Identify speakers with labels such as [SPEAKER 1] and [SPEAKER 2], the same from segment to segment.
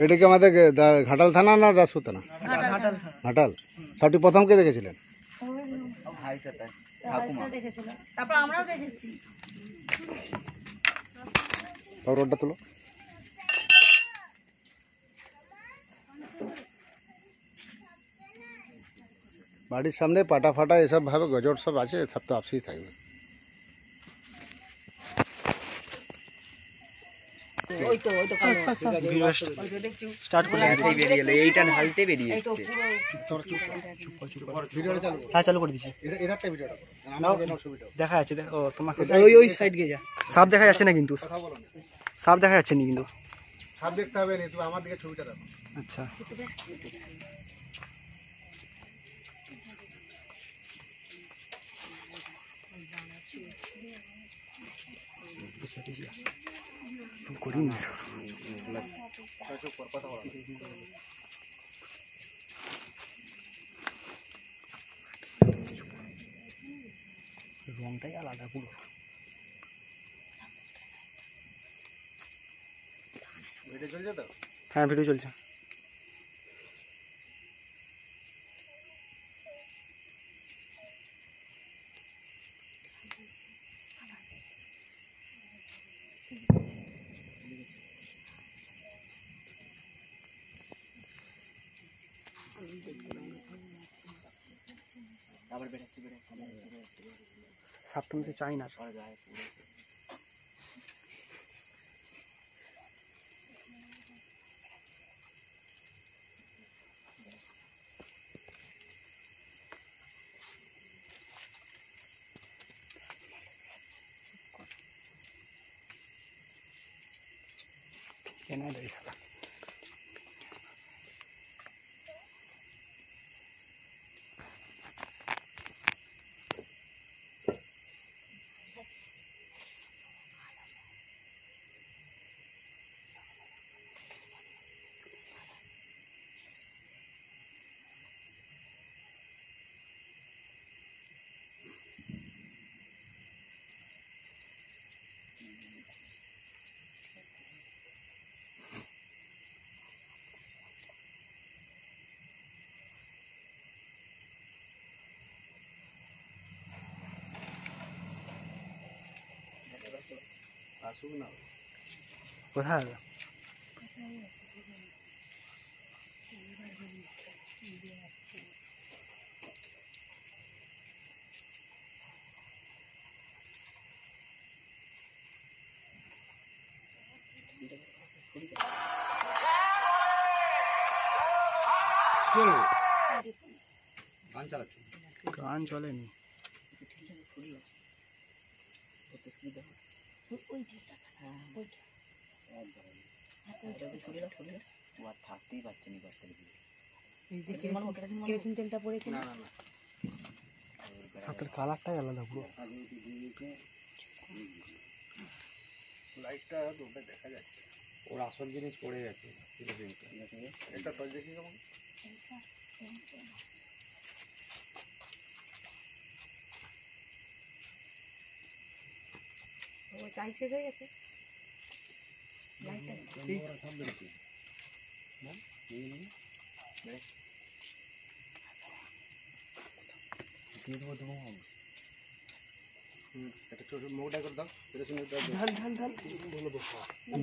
[SPEAKER 1] এটা কি আমাদের ঘাটাল থানা না দাসপুর থানা? ঘাটাল। সবটি প্রথম কে দেখেছিলেন?
[SPEAKER 2] তারপর আমরাও দেখেছি।
[SPEAKER 1] রোডটা তুলো। বাড়ির সামনে পাটা ফাটা এসব ভাবে গজর সব আছে, সব তো আপসেই থাকবে।
[SPEAKER 3] স্টার্ট করে সেই বেরিয়ে এলো, এইটা ঢালতে বেরিয়ে এসেছে।
[SPEAKER 4] হ্যাঁ চালু করে দিচ্ছি। দেখা যাচ্ছে ও তোমাকে ওই সাইড গিয়ে যা। সাপ দেখা যাচ্ছে না কিন্তু, সাপ দেখা যাচ্ছে না কিন্তু।
[SPEAKER 1] সাপ দেখতে হবে না, তুমি আমার দিকে ছবিটা দেখো।
[SPEAKER 4] আচ্ছা করিনি রংটাই আলাদা পুরো।
[SPEAKER 1] ভিডিও চলছে তো?
[SPEAKER 4] হ্যাঁ ভিডিও চলছে। সাপটা মধ্যে চাই না। কেন দেয় সালা? কোথায় গান চলেনি। সাপটার কালারটাই আলাদা পুরো।
[SPEAKER 1] লাইটটা দূরে দেখা যাচ্ছে,
[SPEAKER 3] ওর আসল জিনিস পড়ে গেছে।
[SPEAKER 1] এটা তো দেখি কেমন।
[SPEAKER 2] চাই শেষ হয়ে গেছে। লাইটটা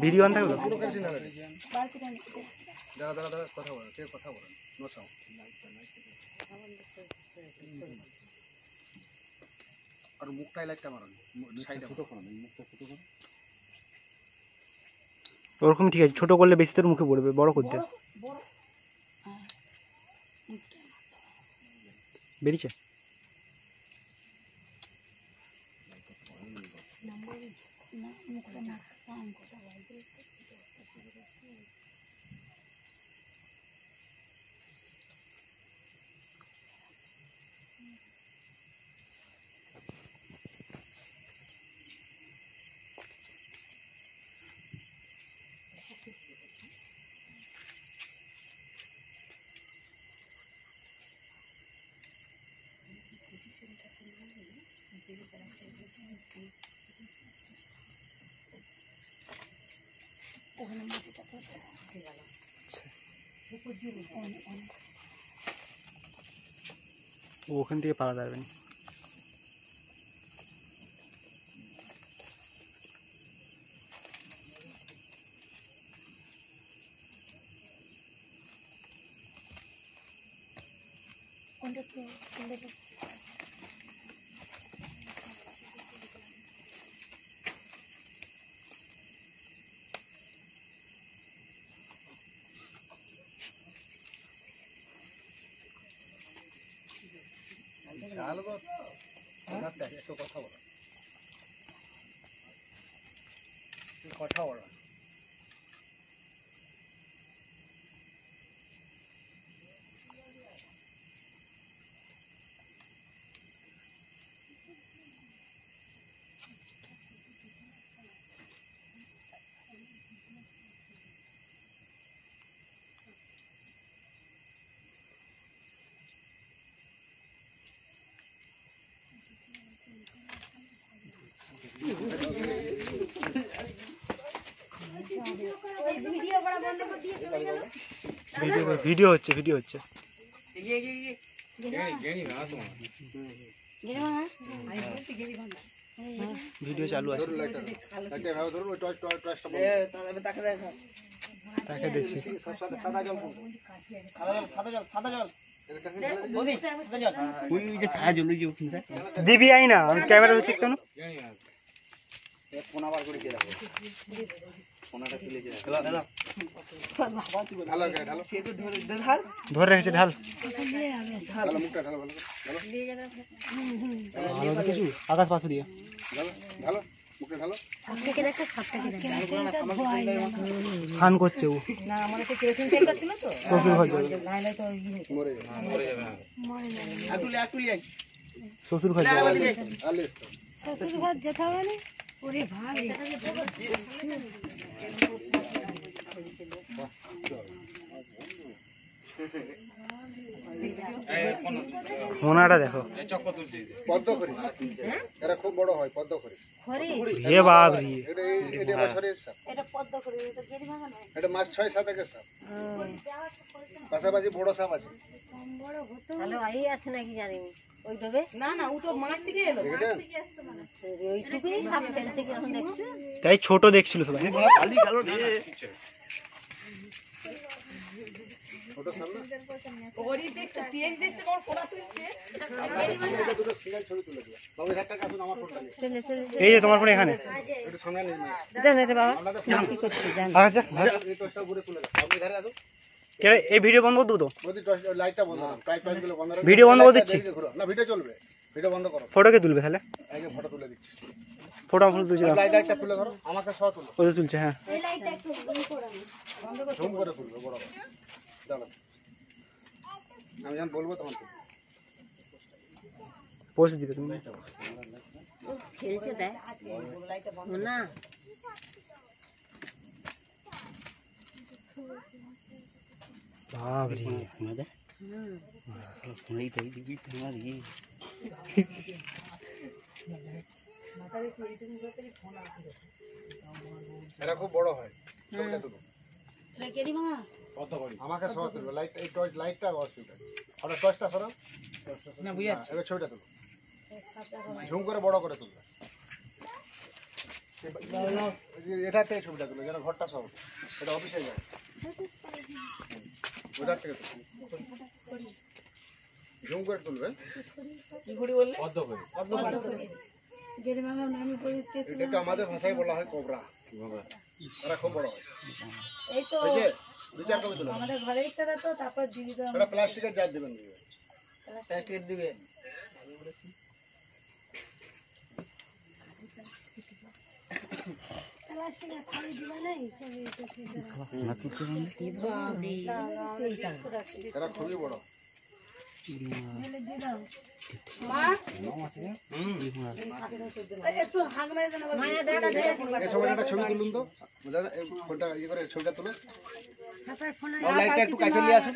[SPEAKER 4] ভিডিও অন থাকবে।
[SPEAKER 1] কথা বলেন, কথা বলেন। আর মুখটা লাইটটা মারুন, সাইডে ছোট করুন, মুখটা ছোট করুন।
[SPEAKER 4] ওরকম ঠিক আছে, ছোট করলে বেশি তোর মুখে পড়বে, বড় করতে বেরিয়েছে।
[SPEAKER 2] ওখানে মাটিটা
[SPEAKER 4] ও ওখান থেকে পালা যাবে না।
[SPEAKER 1] কথা বলো।
[SPEAKER 4] ভিডিও হচ্ছে ভিডিও হচ্ছে ভিডিও চালু আছে। তাকে দেখছি দিবি আই না, আমি ক্যামেরা হচ্ছে কেন ধরে রেখেছে ঢাল কিছু আকাশ পাশুরিয়া স্নান করছে ও শ্বশুর ঘর
[SPEAKER 2] শ্বশুর ঘর যেতে হবে না। ওরে ভাই
[SPEAKER 4] মোনাটা দেখো
[SPEAKER 1] পদ্ম করিস, এরা খুব বড় হয় পদ্ম করিস।
[SPEAKER 4] হে বাবরি
[SPEAKER 1] এটা বছরের সাপ,
[SPEAKER 2] এটা পদ্ম করে এটা গেরি ভাঙা নয়।
[SPEAKER 1] এটা মাছ 6-7 এর সাপ, পাশাপাশি বড় সাপ আছে।
[SPEAKER 2] বড় হতো ভালো আই আছে নাকি জানি ওই ডবে না না ও তো মাঠ থেকে এলো ওইটুকুই সাপ ফেলতে কি এখন দেখছো
[SPEAKER 4] তাই ছোট দেখছিল সবাই
[SPEAKER 1] খালি গেল রে ছোট সাপ না
[SPEAKER 2] ওরি দেখতে পিএইচ দেখতে কোন ফোনা তুলছে
[SPEAKER 1] এটা দুটো সিঙ্গেল ছবি তুলে দিও বাবু একটা কাছে আমার ফোনটা নিয়ে
[SPEAKER 4] এই যে তোমার ফোন এখানে
[SPEAKER 1] একটু সামনে নিয়ে
[SPEAKER 2] দেন এটা বাবা কি করতে জান
[SPEAKER 4] আচ্ছা
[SPEAKER 1] এই টর্চটা ঘুরে তুলে দাও আপনি ধারে আসো।
[SPEAKER 4] কেন এই ভিডিও বন্ধ করে দেবো তো
[SPEAKER 1] বদি টর্চ লাইটটা বন্ধ করো, টর্চ গুলো বন্ধ রাখো।
[SPEAKER 4] ভিডিও বন্ধ করে দিচ্ছি
[SPEAKER 1] না ভিডিও চলবে, ভিডিও বন্ধ করো।
[SPEAKER 4] ফটো কে তুলবে তাহলে
[SPEAKER 1] এই যে ফটো তুলে দিচ্ছি,
[SPEAKER 4] ফটো ফটো তুলছি
[SPEAKER 1] লাইটটা তুলে ধরো আমাকে সহ তুলো,
[SPEAKER 4] ওটা তুলছে হ্যাঁ
[SPEAKER 2] এই লাইটটা একটু জুম করো বন্ধ করো
[SPEAKER 1] জুম করে তুলবে বড় করে দাঁড়াও আমি যখন বলবো তখন তুলবে।
[SPEAKER 4] পোস্ট দিবে তুমি
[SPEAKER 2] খেলতে দেয় না
[SPEAKER 4] বাবরি
[SPEAKER 1] এরা খুব বড় হয়, ছবিটা তুলো
[SPEAKER 2] গেরি ভাঙা
[SPEAKER 1] আমাকে সহ তুলবে। লাইট এই টর্চ লাইটটা অসুবিধা ওটা টর্চটা সরো না বুঝা এবার ছবিটা তুলো ঝুম করে বড় করে তুলবে। এটাতে ছবিটা তুলো যেন ঘরটা সব এটা অফিসে যায় ওটার থেকে ঝুম করে তুলবে।
[SPEAKER 2] কি ঘুড়ি বললে পদ্ম করে গেরি ভাঙা নামে পরিচিত
[SPEAKER 1] এটাকে আমাদের ভাষায় বলা হয় কোবরা, এরা খুব বড় হয়।
[SPEAKER 2] এই তো
[SPEAKER 1] এই যে বিচার করে তুলো
[SPEAKER 2] আমাদের ঘরে ইচ্ছা তো তারপর দিদি তো
[SPEAKER 1] এটা প্লাস্টিকের জার দিবেন
[SPEAKER 2] প্লাস্টিক দিবে প্লাস্টিক খালি দিবা নাই
[SPEAKER 1] এরা খুবই বড়।
[SPEAKER 2] মা একটু হাগ মেরে দেন মায়া দেখ
[SPEAKER 1] এই সময় একটা ছবি তুলুন তো দাদা, এই ফোনটা ইয়ে করে ছবিটা তুলো।
[SPEAKER 2] ছাপার ফোন
[SPEAKER 1] লাইটটা একটু কাছে নিয়ে আসুন,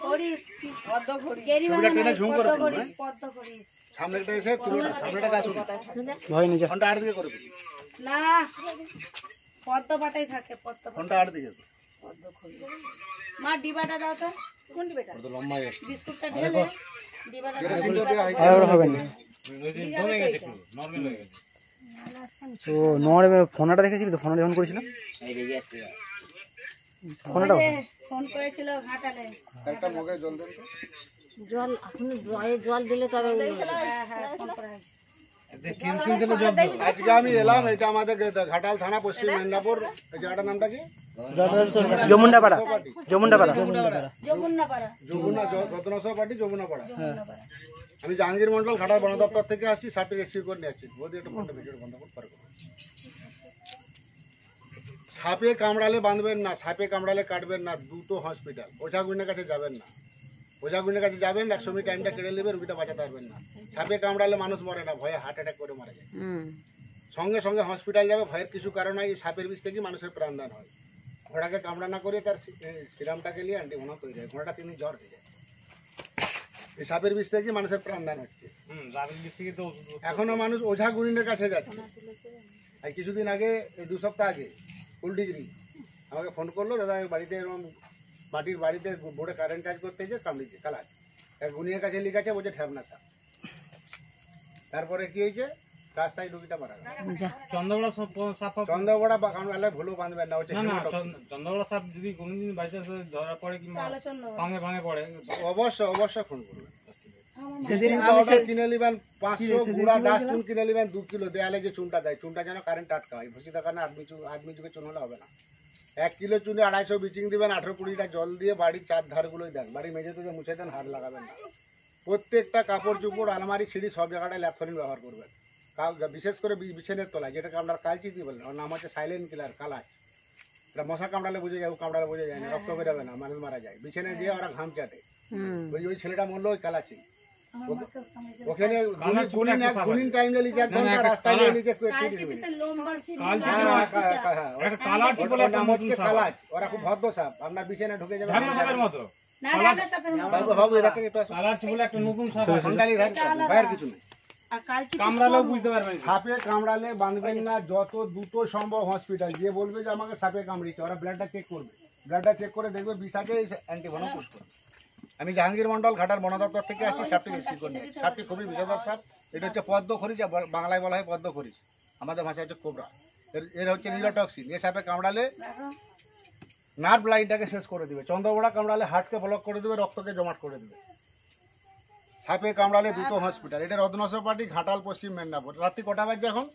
[SPEAKER 2] করিস পদ্ম করিস গেরি
[SPEAKER 1] ছবিটা টেনে ঝুম করে তুলুন।
[SPEAKER 2] করিস পদ্ম করিস
[SPEAKER 1] সামনেটা এসে তুলুন, সামনেটা আসুন,
[SPEAKER 4] ভয় নিজে
[SPEAKER 1] ফোনটা আর দিকে করে তুলুন।
[SPEAKER 2] না পদ্ম পাতাই থাকে, পদ্ম পাতা।
[SPEAKER 1] ফোনটা আর দিকে
[SPEAKER 2] পদ্ম খুলবে। মা ডিবাটা দাও তো। কোন ডিবাটা? বিস্কুটটা ঢেলে ডিবাটা দাও।
[SPEAKER 1] কেরোসিনটা দিয়ে হাই
[SPEAKER 4] আর হবে না তো নড়ে ফোনাটা দেখেছিলি তো, ফোনটা যখন করেছিল ফোনটা
[SPEAKER 2] ওই যে ফোন করেছিল ঘাটালে।
[SPEAKER 1] একটা মগে জল দেন তো।
[SPEAKER 2] জল এখন জল দিলে তবে হ্যাঁ হ্যাঁ ফোন করা হয়েছে।
[SPEAKER 1] আজকে আমি এলাম, এটা আমাদের ঘাটাল থানা পশ্চিম মেদিনীপুর। এই জায়গাটার নামটা কি?
[SPEAKER 4] যমুনাপাড়া। যমুনাপাড়া
[SPEAKER 2] যমুনাপাড়া।
[SPEAKER 1] রত্নসরপাটি যমুনাপাড়া। আমি জাহাঙ্গীর মন্ডল ঘাটাল বন দপ্তর থেকে আসছি, সার্টিফিকেট রেসিভ করে নিয়ে আসছি। বলছি একটু ফোনটা ভিডিও বন্ধ করে সাপে কামড়ালে বাঁধবেন না, সাপে কামড়ালে কাটবেন না, দ্রুত হসপিটাল। ওঝাগুনের কাছে যাবেন না, ওঝাগুনের কাছে যাবেন 100 মিনিট টাইমটা কেড়ে নেবে, রুগীটা বাঁচাতে পারবেন না। সাপে কামড়ালে মানুষ মরে না, ভয়ে হার্ট অ্যাটাক করে মারা যায়। সঙ্গে সঙ্গে হসপিটাল যাবে, ভয়ের কিছু কারণ নাই। এই সাপের বিষ থেকে মানুষের প্রাণদান হয়। ঘোড়াকে কামড়া না করে তার সিরামটাকে নিয়ে অ্যান্টিভেনম তৈরি হয়, ঘোড়াটা তিনি জ্বর হয়ে যায়। এই সাপের বিষ থেকে মানুষের প্রাণদান হচ্ছে। এখনো মানুষ ওঝা গুণিনের কাছে যাচ্ছে। আর কিছুদিন আগে, এই 2 সপ্তাহ আগে, ফুলডিগ্রি আমাকে ফোন করলো, দাদা আমি বাড়িতে এরকম মাটির বাড়িতে বোর্ডে কারেন্ট কাজ করতে যে কামড়িয়েছে কালার। এক গুণিনের কাছে লিখাছে, বলছে ঠ্যাবনা সাপ। তারপরে কি হয়েছে, রাস্তায় রুগীটা মারা গেল। চন্দ্রবড়া কামড়ালে ভুলো বাঁধবেন না, হচ্ছে অবশ্যই অবশ্যই ফোন করবেন। কিনে নেবেন 500 গুঁড়া ডাস্টুন কিনে নেবেন 2 কিলো। দেয়ালে যে চুনটা দেয়, চুনটা যেন কারেন্ট আটকা হয়। ভুসি থাকার না আদমি যুগে চুন হলে হবে না। 1 কিলো চুনে 250 ব্লিচিং দিবেন, 18-20টা জল দিয়ে বাড়ির 4 ধারগুলোই দেন, বাড়ির মেঝেতে মুছে দেন, হাত লাগাবেন না। প্রত্যেকটা কাপড় চোপড়, আলমারি, সিঁড়ি সব জায়গাটায় ল্যাপথলিন ব্যবহার করবেন। বিশেষ করে বিছানের তলায়, যেটাকে আপনার কালচিতি বলেন, ওর নাম হচ্ছে সাইলেন্ট কিলার, কালাচ। এটা মশা কামড়ালে বুঝে যায়, কামড়ালে বুঝে যায় না, রক্ত বেরোবে না, মানুষ মারা যায়। বিছানে দিয়ে ওরা ঘাম চাটে। ওই ছেলেটা মরলো ওই কালাচি। ওখানে গুনিন টাইম লিখে 1 ঘন্টা রাস্তায় লিখে কালাচ। ওরা খুব ভদ্র সাপ, আপনার বিছানে ঢুকে যাবে। সাপে কামড়ালে বাঁধবেন না, যত দ্রুত সম্ভব হসপিটাল। যে বলবে যে আমাকে সাপে কামড়িয়েছে, ওরা ব্লাডটা চেক করবে, ব্লাডটা চেক করে দেখবে বিষ আছে, অ্যান্টিভেনম পুশ করবে। আমি জাহাঙ্গীর মন্ডল ঘাটাল বন দপ্তর থেকে আসছি, সাপটি রেস্কিউ করে নিয়েছি। সাপটি খুবই বিষধর সাপ। এটা হচ্ছে পদ্ম খরিচ, বাংলায় বলা হয় পদ্ম খরিচ, আমাদের ভাষায় হচ্ছে কোবরা। এর হচ্ছে নিউরোটক্সিন। এই সাপে কামড়ালে নার্ভ লাইনটাকে শেষ করে দিবে। চন্দ্রবড়া কামড়ালে হার্টকে ব্লক করে দেবে, রক্তকে জমাট করে দেবে। সাপে কামড়ালে দ্রুত হসপিটাল। এটা রত্নসরপাটি ঘাটাল পশ্চিম মেদিনীপুর। রাত্রি কটা বাজছে এখন?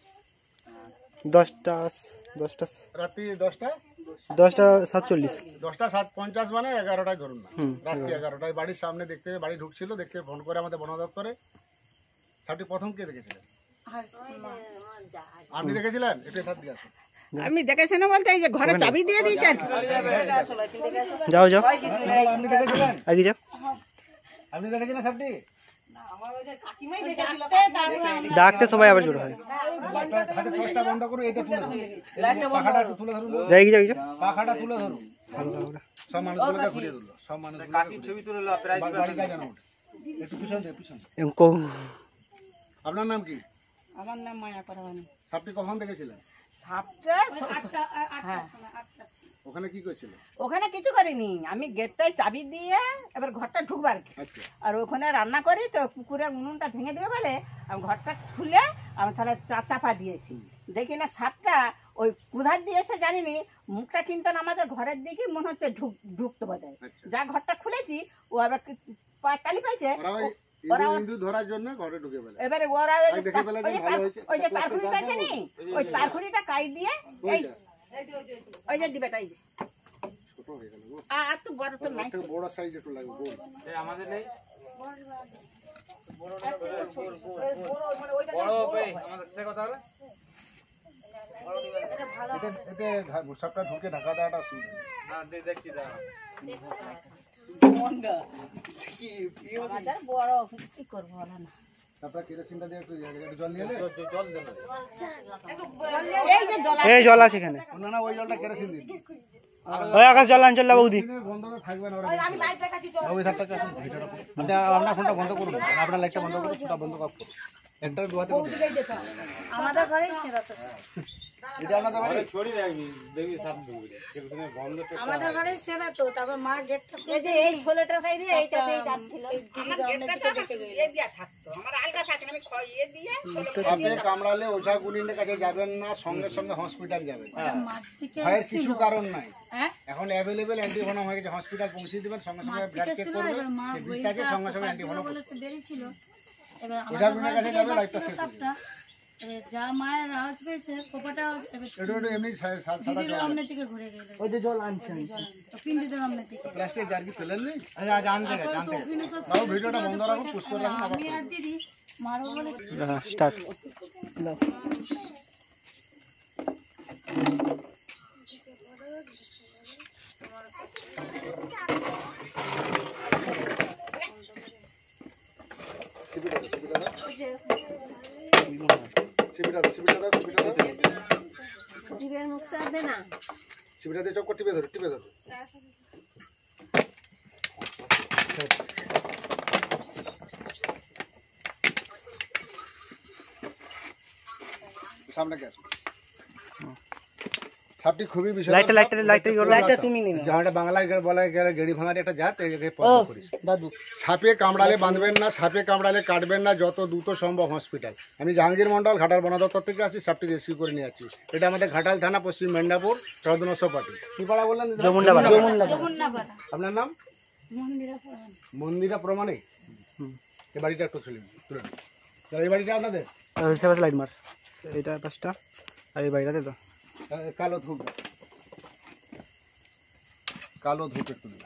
[SPEAKER 4] 10টা
[SPEAKER 1] রাত্রি 10টা
[SPEAKER 4] 10:47।
[SPEAKER 1] 10:50 মানে 11টায় ধরুন না, রাত্রি 11টায়। বাড়ির সামনে দেখতে, বাড়ি ঢুকছিল, দেখতে ফোন করে আমাদের বন দপ্তরে। সাপটি প্রথম কে দেখেছিলেন? আপনি দেখেছিলেন? একটু এখান দিয়ে আসুন।
[SPEAKER 5] আমি দেখেছি না বলতে, এই যে ঘরে চাবি দিয়ে দিয়েছেন।
[SPEAKER 4] যাও
[SPEAKER 1] আপনি দেখেছিলেন?
[SPEAKER 4] আগে যাও,
[SPEAKER 1] আপনি দেখেছিলেন সাপটি?
[SPEAKER 4] ডাকতে সবাই আবার জোর হয়।
[SPEAKER 1] হাতে ফ্ল্যাশটা বন্ধ করুন, এটা তুলে ধরুন, পাখাটা একটু তুলে ধরুন,
[SPEAKER 4] যাই
[SPEAKER 1] পাখাটা তুলে ধরুন। সব মানুষগুলোকে ঘুরিয়ে দিল, সব মানুষগুলোকে ছবি তুলে বাড়িটা জানা ওঠে। একটু পিছন দিয়ে, পিছন। আপনার নাম কি?
[SPEAKER 5] আমার নাম মায়া পারবানি।
[SPEAKER 1] সাপটি কখন দেখেছিলেন?
[SPEAKER 5] সাপটা
[SPEAKER 1] ওখানে কি করছিল?
[SPEAKER 5] ওখানে কিছু করিনি, আমি গেটটায় চাবি দিয়ে এবার ঘরটা ঢুকবার।
[SPEAKER 1] আচ্ছা।
[SPEAKER 5] আর ওখানে রান্না করি তো, কুকুরে উনুনটা ভেঙে দেবে বলে আমি ঘরটা খুলে আমি তাহলে চাপা দিয়েছি। দেখি না সাপটা ওই কুধার দিয়েছে জানিনি, মুখটা কিন্তু আমাদের ঘরের দিকে মনে হচ্ছে ঢুকতে বোঝায়। যা ঘরটা খুলেছি ও আবার তালি পাইছে,
[SPEAKER 1] ধরার জন্য ঘরে ঢুকে ফেলে।
[SPEAKER 5] এবারে ওরা ওই যে তারখুড়িটা আছে নি, ওই তারখুড়িটা কাই দিয়ে ওই যে দিবেটা
[SPEAKER 1] ছোট হয়ে গেল,
[SPEAKER 5] আর তো বড় তো নাই,
[SPEAKER 1] বড় সাইজ একটু লাগবে। গোল আমাদের নেই, বড় আমাদের কথা হলো এতে সবটা ঢুকে ঢাকা দেওয়াটা অসুবিধা। হ্যাঁ দেখছি,
[SPEAKER 5] বড় কি করবো বলো না।
[SPEAKER 1] তারপরে কেরোসিনটা দিয়ে একটু জল দিয়ে
[SPEAKER 4] এই জল আছে এখানে,
[SPEAKER 1] না ওই জলটা কেরোসিন দিন।
[SPEAKER 4] ওই আকাশ জল আনচল বৌদি
[SPEAKER 1] বন্ধ থাকবে না, ওই ধারটা আপনার ফোনটা বন্ধ করুন, আপনার লাইটটা বন্ধ করুন, ফোনটা বন্ধ করুন, একটা দুয়াতে
[SPEAKER 2] আমাদের ঘরেই সেরা তো।
[SPEAKER 1] এটা আপনাদের বাড়ি?
[SPEAKER 2] আমাদের ঘরে ছিল তো, তারপর মা গেটটা এই যে এই ছোলেটার খাই দিয়ে এইটাতেই যাচ্ছিল।
[SPEAKER 5] আমার গেটটা ইয়ে দিয়া থাকতো, আমার আলগা থাকে না, আমি ইয়ে দিয়ে
[SPEAKER 1] সাপে কামড়ালে ওঝা গুনিনের কাছে যাবেন না, সঙ্গে সঙ্গে হসপিটাল যাবেন। ভয়ের কিছু কারণ নাই। এখন অ্যাভেলেবেল অ্যান্টিভেনম হয়ে গেছে, হসপিটাল পৌঁছে দেবেন, সঙ্গে সঙ্গে ব্লাড চেক করবে, বিষ আছে, সঙ্গে সঙ্গে অ্যান্টিভেনম
[SPEAKER 6] বেরিয়েছিল। এবার
[SPEAKER 1] ওঝা গুনিনের কাছে যাবে, লাইফটা শেষ হয়ে যাবে।
[SPEAKER 6] যা মায়ের আওয়াজ পেয়েছে কোপাটা
[SPEAKER 1] একটু এমনি সাদা
[SPEAKER 6] দিদির
[SPEAKER 1] জল
[SPEAKER 6] সামনে থেকে ঘুরে গেল,
[SPEAKER 4] ওই যে জল আনছে
[SPEAKER 6] পিন্ডিদের সামনে থেকে।
[SPEAKER 1] প্লাস্টিক জার কি ফেলেন নি? জানতে গেছে, জানতে গেছে। বাবু ভিডিওটা বন্ধ রাখুন, পুশ করে রাখুন, আবার
[SPEAKER 6] আমি আর দিদি মারো বলে
[SPEAKER 4] স্টার্ট।
[SPEAKER 2] জিভের মুখটা দে না।
[SPEAKER 1] শিবিটা দিয়ে চক্কর টিপে ধরে, টিপে ধরে। সামনে গ্যাস সাপটি খুবই বিষয়।
[SPEAKER 4] লাইটটা তুমি নিবে।
[SPEAKER 1] যেটা বাংলায় বলা গেলে গেড়ি ভাঙার একটা জাত, এটাকে পদ্ম করিস।
[SPEAKER 4] দাদু
[SPEAKER 1] সাপে কামড়ালে বাঁধবেন না, সাপে কামড়ালে কাটবেন না, যত দ্রুত সম্ভব হসপিটাল। আমি জাহাঙ্গীর মন্ডল, ঘাটাল বন দপ্তর থেকে আসছি, সাপটি রেস্কিউ করে নিয়ে যাচ্ছি। এটা আমাদের ঘাটাল থানা, পশ্চিম মেদিনীপুর, রদনস পার্টি। কি পাড়া বললেন? আপনার নাম? মন্দিরা প্রমাণিক। এই বাড়িটা একটু তুলে তুলে দিন। এই বাড়িটা আপনাদের?
[SPEAKER 4] লাইট মার, এইটা পাঁচটা আর এই বাইরেতে তো
[SPEAKER 1] কালো ধূপ, কালো ধূপ একটু দিন।